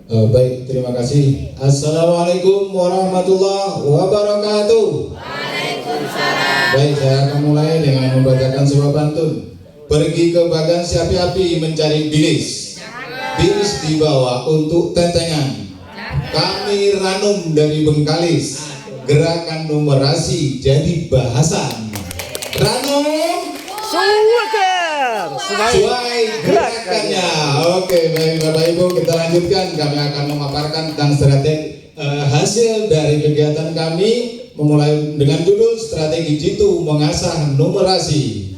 Baik, terima kasih. Assalamualaikum warahmatullahi wabarakatuh. Waalaikumsalam. Baik, saya akan mulai dengan membacakan sebuah pantun. Pergi ke bagan si api-api mencari bilis. Bilis dibawa untuk tentengan. Kami Ranum dari Bengkalis. Gerakan numerasi jadi bahasan. Ranum sesuai gerakannya. Oke, baik Bapak Ibu, kita lanjutkan. Kami akan memaparkan tentang strategi hasil dari kegiatan kami, memulai dengan judul strategi jitu mengasah numerasi.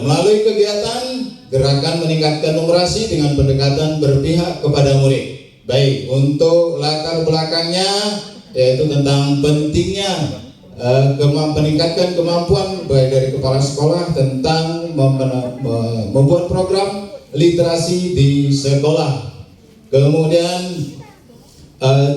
Melalui kegiatan gerakan meningkatkan numerasi dengan pendekatan berpihak kepada murid. Baik, untuk latar belakangnya yaitu tentang pentingnya meningkatkan kemampuan baik dari kepala sekolah tentang membuat program literasi di sekolah. Kemudian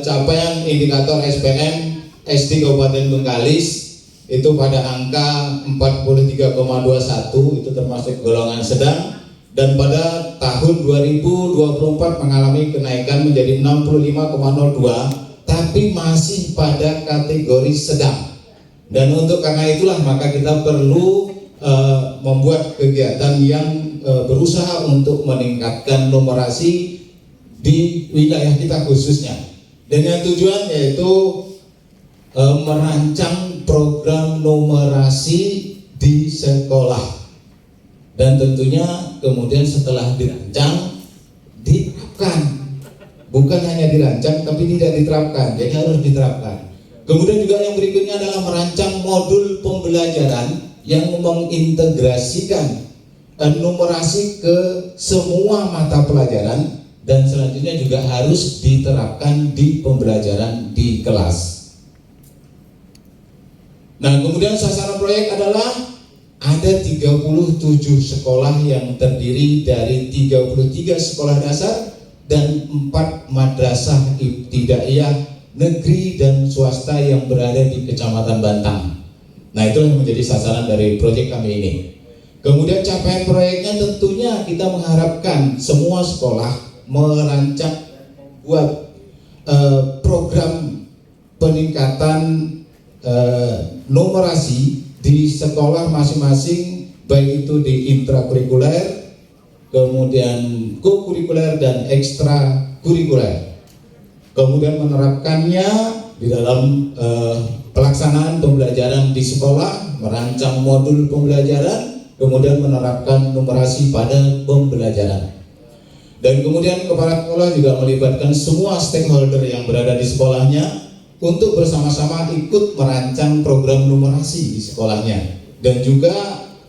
capaian indikator SPM SD Kabupaten Bengkalis itu pada angka 43,21, itu termasuk golongan sedang, dan pada tahun 2024 mengalami kenaikan menjadi 65,02, tapi masih pada kategori sedang. Dan untuk karena itulah maka kita perlu membuat kegiatan yang berusaha untuk meningkatkan numerasi di wilayah kita khususnya, dengan tujuan yaitu merancang program numerasi di sekolah. Dan tentunya kemudian setelah dirancang, diterapkan. Bukan hanya dirancang tapi tidak diterapkan, jadi harus diterapkan. Kemudian juga yang berikutnya adalah merancang modul pembelajaran yang mengintegrasikan numerasi ke semua mata pelajaran, dan selanjutnya juga harus diterapkan di pembelajaran di kelas. Nah, kemudian sasaran proyek adalah ada 37 sekolah yang terdiri dari 33 sekolah dasar dan 4 madrasah ibtidaiyah negeri dan swasta yang berada di Kecamatan Bantang. Nah, itu yang menjadi sasaran dari proyek kami ini. Kemudian capaian proyeknya tentunya kita mengharapkan semua sekolah merancang buat program peningkatan numerasi di sekolah masing-masing, baik itu di intrakurikuler, kemudian kokurikuler dan ekstrakurikuler. Kemudian menerapkannya di dalam pelaksanaan pembelajaran di sekolah, merancang modul pembelajaran, kemudian menerapkan numerasi pada pembelajaran. Dan kemudian kepala sekolah juga melibatkan semua stakeholder yang berada di sekolahnya untuk bersama-sama ikut merancang program numerasi di sekolahnya. Dan juga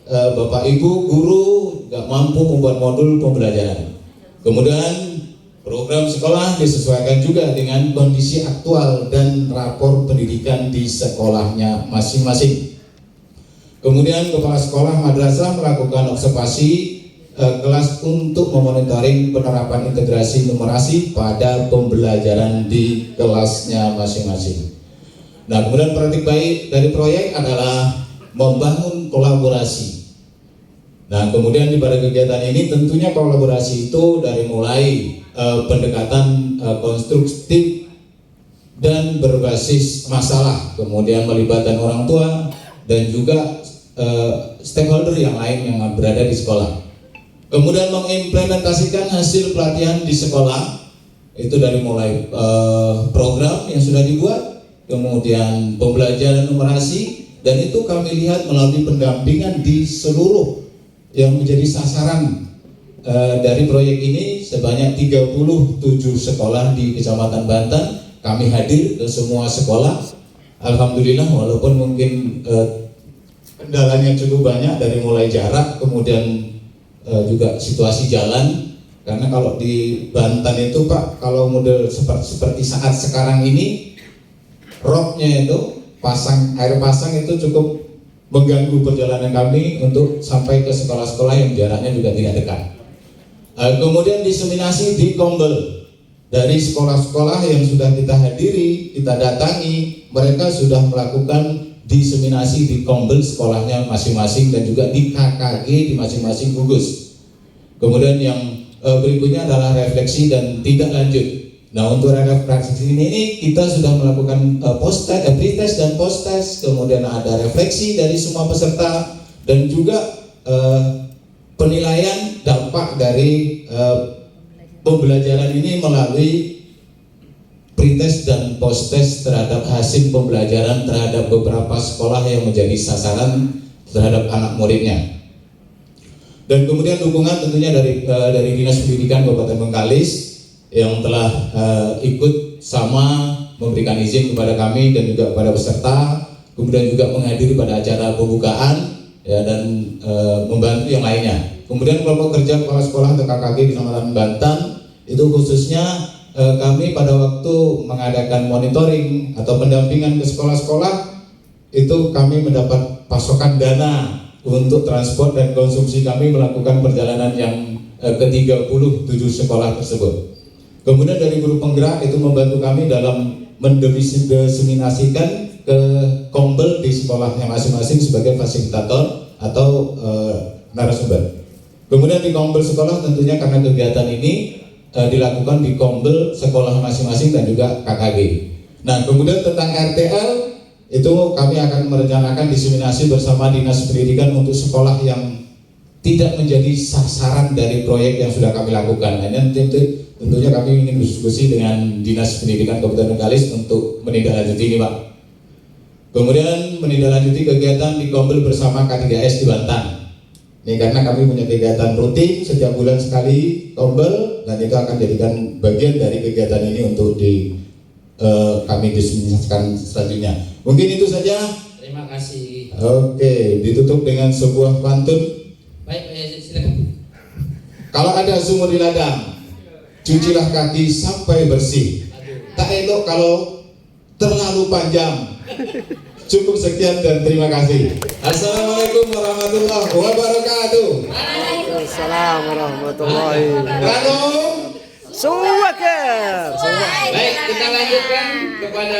Bapak Ibu guru nggak mampu membuat modul pembelajaran. Kemudian program sekolah disesuaikan juga dengan kondisi aktual dan rapor pendidikan di sekolahnya masing-masing. Kemudian kepala sekolah madrasah melakukan observasi kelas untuk memonitoring penerapan integrasi numerasi pada pembelajaran di kelasnya masing-masing. Nah, kemudian praktik baik dari proyek adalah membangun kolaborasi. Nah, kemudian di pada kegiatan ini tentunya kolaborasi itu dari mulai pendekatan konstruktif dan berbasis masalah, kemudian melibatkan orang tua dan juga stakeholder yang lain yang berada di sekolah. Kemudian mengimplementasikan hasil pelatihan di sekolah itu dari mulai program yang sudah dibuat, kemudian pembelajaran numerasi, dan itu kami lihat melalui pendampingan di seluruh yang menjadi sasaran dari proyek ini sebanyak 37 sekolah di Kecamatan Banten. Kami hadir ke semua sekolah. Alhamdulillah, walaupun mungkin kendalanya cukup banyak dari mulai jarak, kemudian juga situasi jalan. Karena kalau di Banten itu Pak, kalau model seperti saat sekarang ini, roknya itu air pasang itu cukup mengganggu perjalanan kami untuk sampai ke sekolah-sekolah yang jaraknya juga tidak dekat. Kemudian diseminasi di Kombel. Dari sekolah-sekolah yang sudah kita hadiri, kita datangi, mereka sudah melakukan diseminasi di Kombel sekolahnya masing-masing dan juga di KKG di masing-masing gugus. Kemudian yang berikutnya adalah refleksi dan tindak lanjut. Nah, untuk refleksi ini kita sudah melakukan pre-test dan post-test, kemudian ada refleksi dari semua peserta dan juga penilaian dampak dari pembelajaran ini melalui pre-test dan post-test terhadap hasil pembelajaran terhadap beberapa sekolah yang menjadi sasaran terhadap anak muridnya. Dan kemudian dukungan tentunya dari Dinas Pendidikan Kabupaten Bengkalis yang telah ikut sama memberikan izin kepada kami dan juga kepada peserta, kemudian juga menghadiri pada acara pembukaan ya, dan membantu yang lainnya. Kemudian kelompok kerja kepala sekolah atau KKG di Kecamatan Bantan itu khususnya kami pada waktu mengadakan monitoring atau pendampingan ke sekolah-sekolah itu kami mendapat pasokan dana untuk transport dan konsumsi kami melakukan perjalanan yang ke-37 sekolah tersebut. Kemudian dari guru penggerak itu membantu kami dalam mendiseminasikan ke Kombel di sekolahnya masing-masing sebagai fasilitator atau narasumber. Kemudian di Kombel sekolah tentunya karena kegiatan ini dilakukan di Kombel sekolah masing-masing dan juga KKG. Nah, kemudian tentang RTL itu kami akan merencanakan diseminasi bersama Dinas Pendidikan untuk sekolah yang tidak menjadi sasaran dari proyek yang sudah kami lakukan. Nah, tentunya kami ingin diskusi dengan Dinas Pendidikan Kabupaten Bengkalis untuk menindaklanjuti ini, Pak. Kemudian menindaklanjuti kegiatan di Kombel bersama K3S di Bantan. Ini karena kami punya kegiatan rutin setiap bulan sekali Kombel, dan itu akan jadikan bagian dari kegiatan ini untuk kami diseminasikan selanjutnya. Mungkin itu saja. Terima kasih. Oke, ditutup dengan sebuah pantun. Baik, silakan. Kalau ada sumur di ladang, cucilah kaki sampai bersih. Tak elok kalau terlalu panjang. Cukup sekian dan terima kasih. Assalamualaikum warahmatullahi wabarakatuh. Waalaikumsalam warahmatullahi wabarakatuh. wabarakatuh. Baik, kita lanjutkan kepada